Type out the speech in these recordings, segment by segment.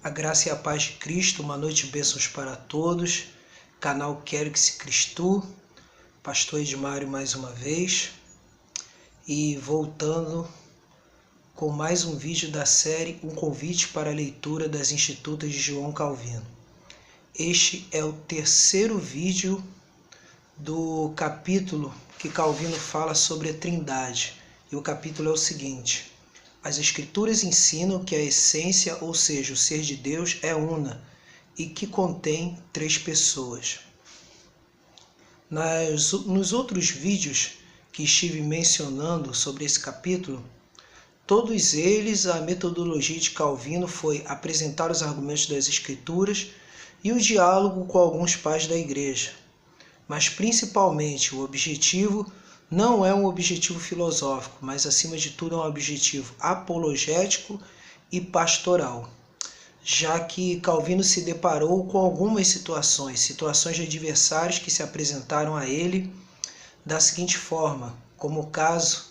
A graça e a paz de Cristo, uma noite de bênçãos para todos. Canal Quero Que Se Cristo, Pastor Edmário mais uma vez. E voltando com mais um vídeo da série Um Convite para a Leitura das Institutas de João Calvino. Este é o terceiro vídeo do capítulo que Calvino fala sobre a Trindade. E o capítulo é o seguinte: as Escrituras ensinam que a essência, ou seja, o ser de Deus, é una e que contém três pessoas. Nos outros vídeos que estive mencionando sobre esse capítulo, todos eles, a metodologia de Calvino foi apresentar os argumentos das Escrituras e o diálogo com alguns pais da Igreja. Mas principalmente o objetivo não é um objetivo filosófico, mas acima de tudo é um objetivo apologético e pastoral, já que Calvino se deparou com algumas situações de adversários que se apresentaram a ele da seguinte forma, como o caso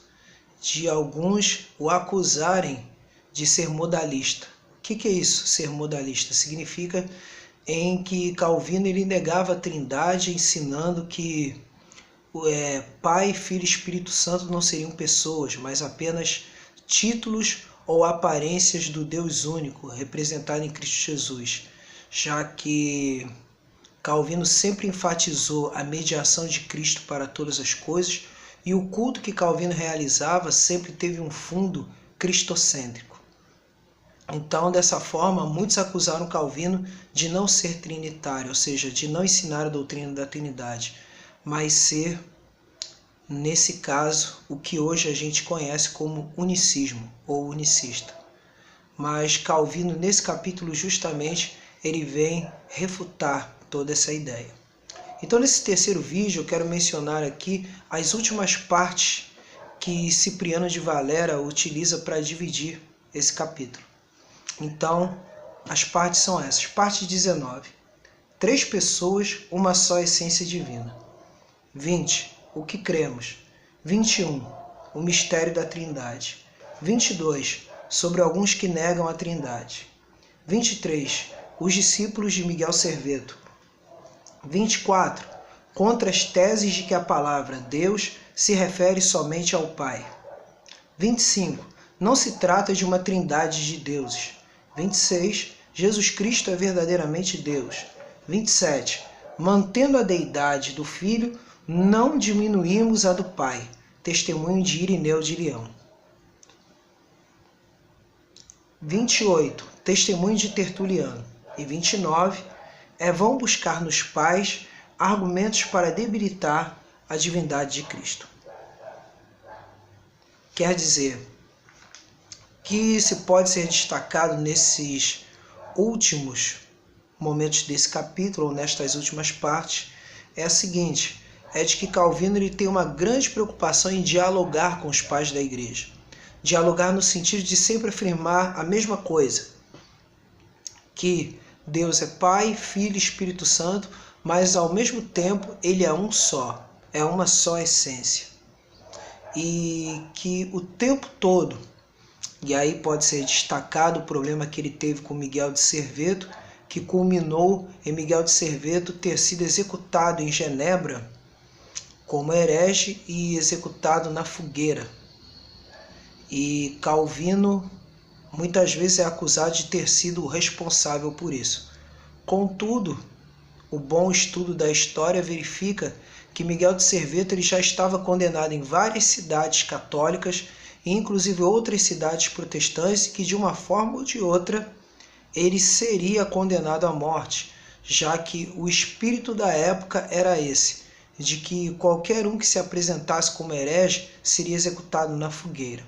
de alguns o acusarem de ser modalista. O que é isso, ser modalista? Significa em que Calvino ele negava a Trindade, ensinando que Pai, Filho e Espírito Santo não seriam pessoas, mas apenas títulos ou aparências do Deus único, representado em Cristo Jesus, já que Calvino sempre enfatizou a mediação de Cristo para todas as coisas e o culto que Calvino realizava sempre teve um fundo cristocêntrico. Então, dessa forma, muitos acusaram Calvino de não ser trinitário, ou seja, de não ensinar a doutrina da Trindade, mas ser, nesse caso, o que hoje a gente conhece como unicismo ou unicista. Mas Calvino, nesse capítulo, justamente, ele vem refutar toda essa ideia. Então, nesse terceiro vídeo, eu quero mencionar aqui as últimas partes que Cipriano de Valera utiliza para dividir esse capítulo. Então, as partes são essas. Parte 19. Três pessoas, uma só essência divina. 20. O que cremos. 21. O mistério da Trindade. 22. Sobre alguns que negam a Trindade. 23. Os discípulos de Miguel Serveto. 24. Contra as teses de que a palavra Deus se refere somente ao Pai. 25. Não se trata de uma trindade de deuses. 26. Jesus Cristo é verdadeiramente Deus. 27. Mantendo a deidade do Filho, não diminuímos a do Pai. Testemunho de Irineu de Leão. 28. Testemunho de Tertuliano. E 29. É vão buscar nos pais argumentos para debilitar a divindade de Cristo. Quer dizer, que se pode ser destacado nesses últimos momentos desse capítulo, ou nestas últimas partes, é a seguinte: é de que Calvino ele tem uma grande preocupação em dialogar com os pais da igreja. Dialogar no sentido de sempre afirmar a mesma coisa, que Deus é Pai, Filho e Espírito Santo, mas ao mesmo tempo ele é um só, é uma só essência. E que o tempo todo, e aí pode ser destacado o problema que ele teve com Miguel de Serveto, que culminou em Miguel de Serveto ter sido executado em Genebra como herege e executado na fogueira. E Calvino muitas vezes é acusado de ter sido o responsável por isso. Contudo, o bom estudo da história verifica que Miguel de Serveto ele já estava condenado em várias cidades católicas, inclusive outras cidades protestantes, que de uma forma ou de outra ele seria condenado à morte, já que o espírito da época era esse, de que qualquer um que se apresentasse como herege seria executado na fogueira.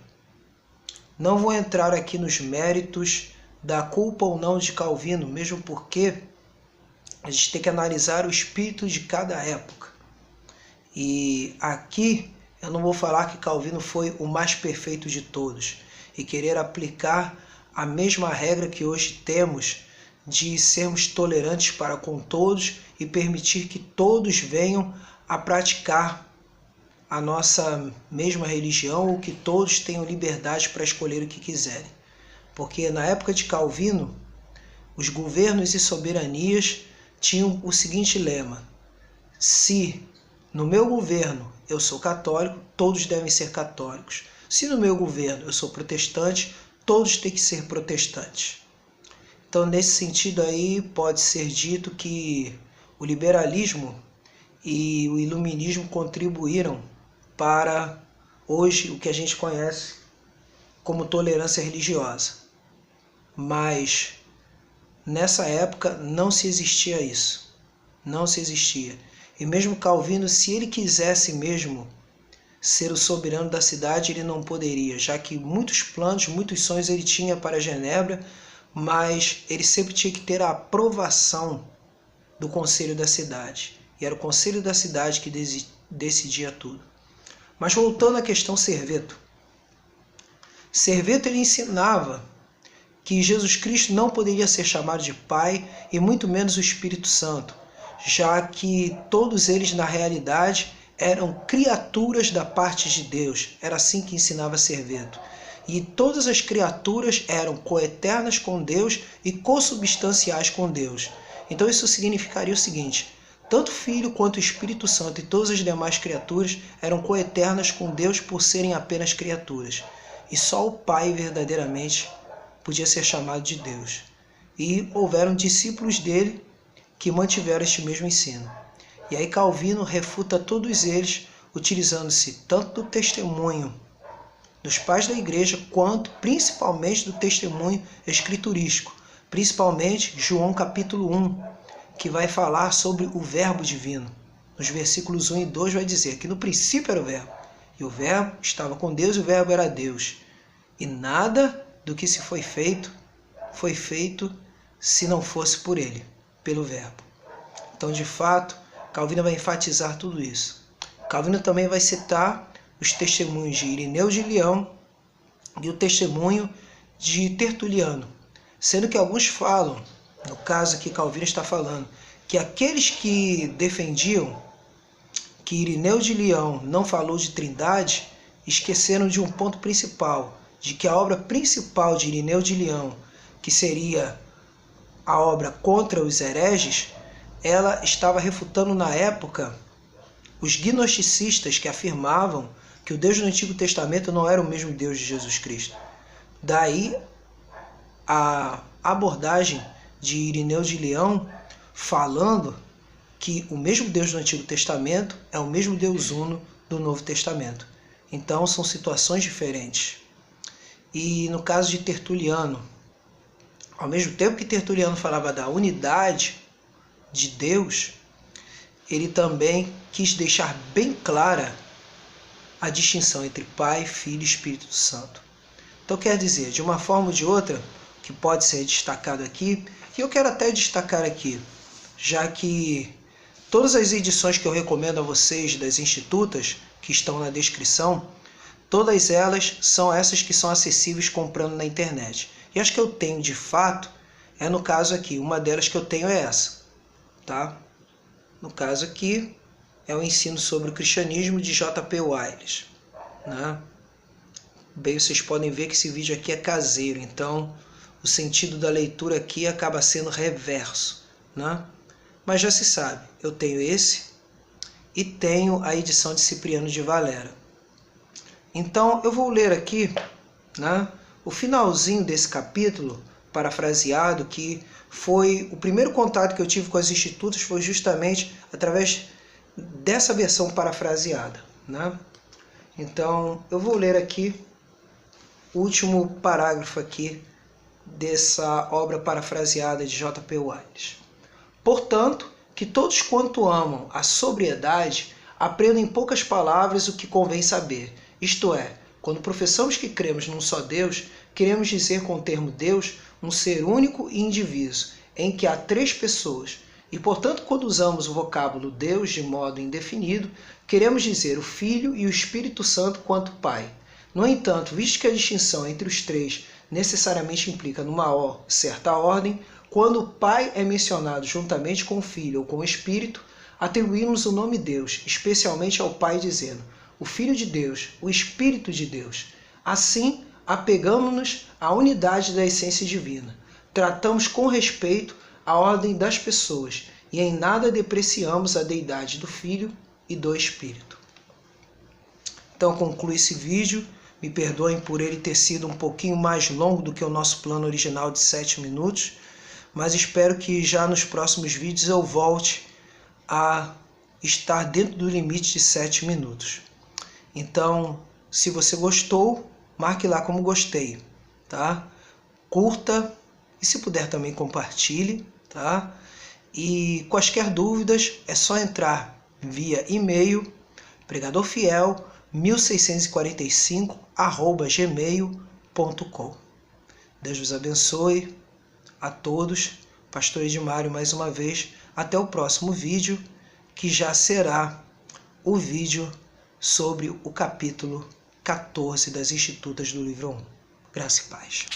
Não vou entrar aqui nos méritos da culpa ou não de Calvino, mesmo porque a gente tem que analisar o espírito de cada época. E aqui eu não vou falar que Calvino foi o mais perfeito de todos e querer aplicar a mesma regra que hoje temos de sermos tolerantes para com todos e permitir que todos venham a praticar a nossa mesma religião ou que todos tenham liberdade para escolher o que quiserem. Porque na época de Calvino, Os governos e soberanias tinham o seguinte lema: se no meu governo eu sou católico, todos devem ser católicos. Se no meu governo eu sou protestante, todos têm que ser protestantes. Então, nesse sentido aí, pode ser dito que o liberalismo e o iluminismo contribuíram para hoje o que a gente conhece como tolerância religiosa. Mas nessa época não se existia isso. Não se existia. E mesmo Calvino, se ele quisesse mesmo ser o soberano da cidade, ele não poderia, já que muitos planos, muitos sonhos ele tinha para Genebra, mas ele sempre tinha que ter a aprovação do conselho da cidade. E era o conselho da cidade que decidia tudo. Mas voltando à questão Serveto. Serveto ele ensinava que Jesus Cristo não poderia ser chamado de Pai e muito menos o Espírito Santo, já que todos eles na realidade eram criaturas da parte de Deus. Era assim que ensinava Serveto. E todas as criaturas eram coeternas com Deus e consubstanciais com Deus. Então isso significaria o seguinte: tanto o Filho quanto o Espírito Santo e todas as demais criaturas eram coeternas com Deus por serem apenas criaturas. E só o Pai verdadeiramente podia ser chamado de Deus. E houveram discípulos dele que mantiveram este mesmo ensino. E aí Calvino refuta todos eles, utilizando-se tanto do testemunho dos pais da igreja, quanto principalmente do testemunho escriturístico, principalmente João capítulo 1, que vai falar sobre o verbo divino. Nos versículos 1 e 2 vai dizer que no princípio era o verbo, e o verbo estava com Deus e o verbo era Deus. E nada do que se foi feito se não fosse por ele, pelo verbo. Então, de fato, Calvino vai enfatizar tudo isso. Calvino também vai citar os testemunhos de Irineu de Leão e o testemunho de Tertuliano, sendo que alguns falam, no caso que Calvino está falando, que aqueles que defendiam que Irineu de Leão não falou de trindade, esqueceram de um ponto principal, de que a obra principal de Irineu de Leão, que seria a obra contra os hereges, ela estava refutando na época os gnosticistas que afirmavam que o Deus do Antigo Testamento não era o mesmo Deus de Jesus Cristo. Daí a abordagem de Irineu de Leão falando que o mesmo Deus do Antigo Testamento é o mesmo Deus uno do Novo Testamento. Então são situações diferentes. E no caso de Tertuliano, ao mesmo tempo que Tertuliano falava da unidade de Deus, ele também quis deixar bem clara a distinção entre Pai, Filho e Espírito Santo. Então quer dizer, de uma forma ou de outra, que pode ser destacado aqui, e eu quero até destacar aqui, já que todas as edições que eu recomendo a vocês das institutas, que estão na descrição, todas elas são essas que são acessíveis comprando na internet. E as que eu tenho de fato, é no caso aqui, uma delas que eu tenho é essa, tá? No caso aqui, é o ensino sobre o cristianismo de J.P. Wiles, né? Bem, vocês podem ver que esse vídeo aqui é caseiro, então o sentido da leitura aqui acaba sendo reverso, né? Mas já se sabe, eu tenho esse e tenho a edição de Cipriano de Valera. Então eu vou ler aqui, né, o finalzinho desse capítulo, parafraseado, que foi o primeiro contato que eu tive com as institutas, foi justamente através dessa versão parafraseada, né? Então eu vou ler aqui o último parágrafo aqui dessa obra parafraseada de J.P. Wiles. Portanto, que todos quanto amam a sobriedade aprendam em poucas palavras o que convém saber. Isto é, quando professamos que cremos num só Deus, queremos dizer com o termo Deus um ser único e indiviso, em que há três pessoas. E, portanto, quando usamos o vocábulo Deus de modo indefinido, queremos dizer o Filho e o Espírito Santo quanto Pai. No entanto, visto que a distinção entre os três necessariamente implica numa certa ordem, quando o Pai é mencionado juntamente com o Filho ou com o Espírito, atribuímos o nome Deus, especialmente ao Pai, dizendo o Filho de Deus, o Espírito de Deus. Assim, apegamos-nos à unidade da essência divina. tratamos com respeito a ordem das pessoas e em nada depreciamos a deidade do Filho e do Espírito. Então concluo esse vídeo. Me perdoem por ele ter sido um pouquinho mais longo do que o nosso plano original de 7 minutos, mas espero que já nos próximos vídeos eu volte a estar dentro do limite de 7 minutos. Então, se você gostou, marque lá como gostei, tá? Curta e, se puder, também compartilhe, tá? E quaisquer dúvidas é só entrar via e-mail pregadorfiel1645@gmail.com. Deus vos abençoe a todos. Pastor Edmário mais uma vez. Até o próximo vídeo, que já será o vídeo sobre o capítulo 14 das Institutas do livro 1. Graça e paz.